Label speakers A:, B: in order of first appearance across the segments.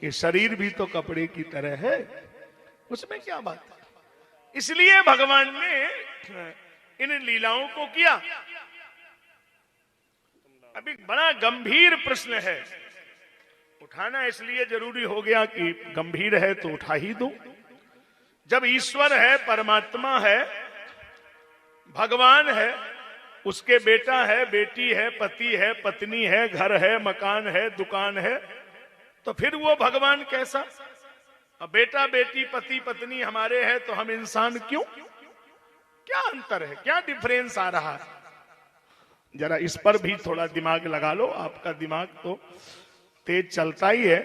A: ये शरीर भी तो कपड़े की तरह है, उसमें क्या बात है। इसलिए भगवान ने इन लीलाओं को किया। अभी बड़ा गंभीर प्रश्न है, उठाना इसलिए जरूरी हो गया कि गंभीर है तो उठा ही दो। जब ईश्वर है, परमात्मा है, भगवान है, उसके बेटा है, बेटी है, पति है, पत्नी है, घर है, मकान है, दुकान है, तो फिर वो भगवान कैसा। अब बेटा बेटी पति पत्नी हमारे हैं तो हम इंसान क्यों? क्या अंतर है, क्या डिफरेंस आ रहा है? जरा इस पर भी थोड़ा दिमाग लगा लो। आपका दिमाग तो तेज चलता ही है,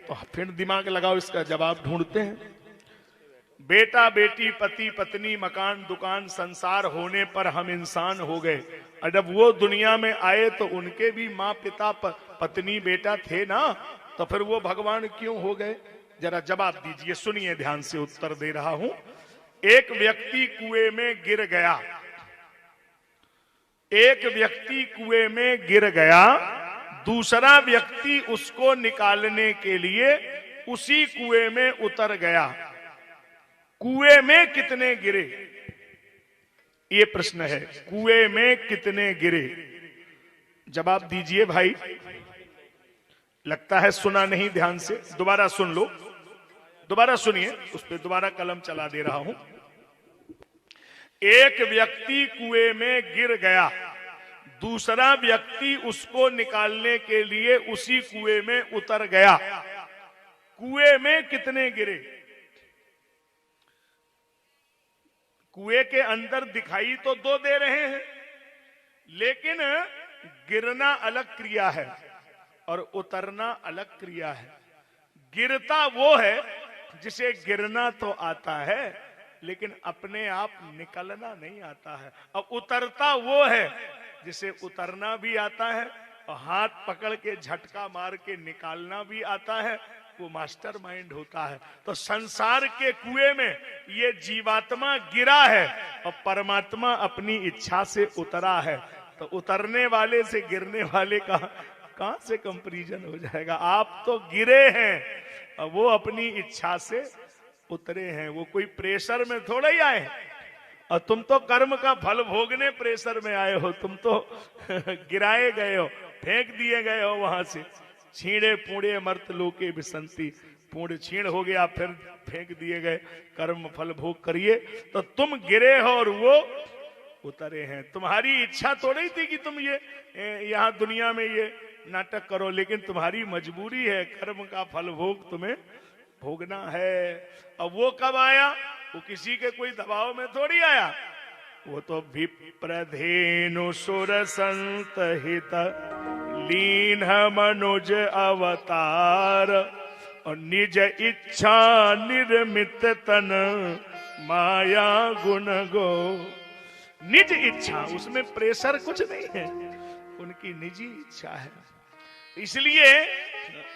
A: तो फिर दिमाग लगाओ, इसका जवाब ढूंढते हैं। बेटा बेटी पति पत्नी मकान दुकान संसार होने पर हम इंसान हो गए, और जब वो दुनिया में आए तो उनके भी माँ पिता पत्नी बेटा थे ना, तो फिर वो भगवान क्यों हो गए? जरा जवाब दीजिए, सुनिए ध्यान से, उत्तर दे रहा हूं। एक व्यक्ति कुएं में गिर गया, एक व्यक्ति कुएं में गिर गया, दूसरा व्यक्ति उसको निकालने के लिए उसी कुएं में उतर गया। कुएं में कितने गिरे? ये प्रश्न है, कुएं में कितने गिरे? जवाब दीजिए भाई। लगता है सुना नहीं ध्यान से, दोबारा सुन लो, दोबारा सुनिए, उस पर दोबारा कलम चला दे रहा हूं। एक व्यक्ति कुएं में गिर गया, दूसरा व्यक्ति उसको निकालने के लिए उसी कुएं में उतर गया। कुएं में कितने गिरे? कुएं के अंदर दिखाई तो दो दे रहे हैं, लेकिन गिरना अलग क्रिया है और उतरना अलग क्रिया है। गिरता वो है जिसे गिरना तो आता है, लेकिन अपने आप निकलना नहीं आता है। और उतरता वो है जिसे उतरना भी आता है और हाथ पकड़ के झटका मार के निकालना भी आता है। वो मास्टर माइंड होता है। तो संसार के कुएं में ये जीवात्मा गिरा है और परमात्मा अपनी इच्छा से उतरा है। तो उतरने वाले से गिरने वाले का कहां से कंपैरिजन हो जाएगा? आप तो गिरे हैं और वो अपनी इच्छा से उतरे हैं। वो कोई प्रेशर में थोड़ा ही आए, और तुम तो कर्म का फल भोगने प्रेशर में आए हो। तुम तो गिराए गए हो, फेंक दिए गए हो वहां से। छीणे पूणे मर्त लोके विसंति, पूर्ण छीण हो गया, फिर फेंक दिए गए। कर्म फल भोग करिए। तो तुम गिरे हो और वो उतरे हैं। तुम्हारी इच्छा थोड़ी थी कि तुम ये यहाँ दुनिया में ये नाटक करो, लेकिन तुम्हारी मजबूरी है। कर्म का फल भोग तुम्हें भोगना है। अब वो कब आया? वो किसी के कोई दबाव में थोड़ी आया। वो तो विप्रधेनु सुर संत हित लीन मनुज अवतार, और निज इच्छा निर्मित तन माया गुण गो। निज इच्छा, उसमें प्रेशर कुछ नहीं है, उनकी निजी इच्छा है। इसलिए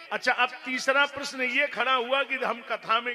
A: अच्छा, अब तीसरा प्रश्न ये खड़ा हुआ कि हम कथा में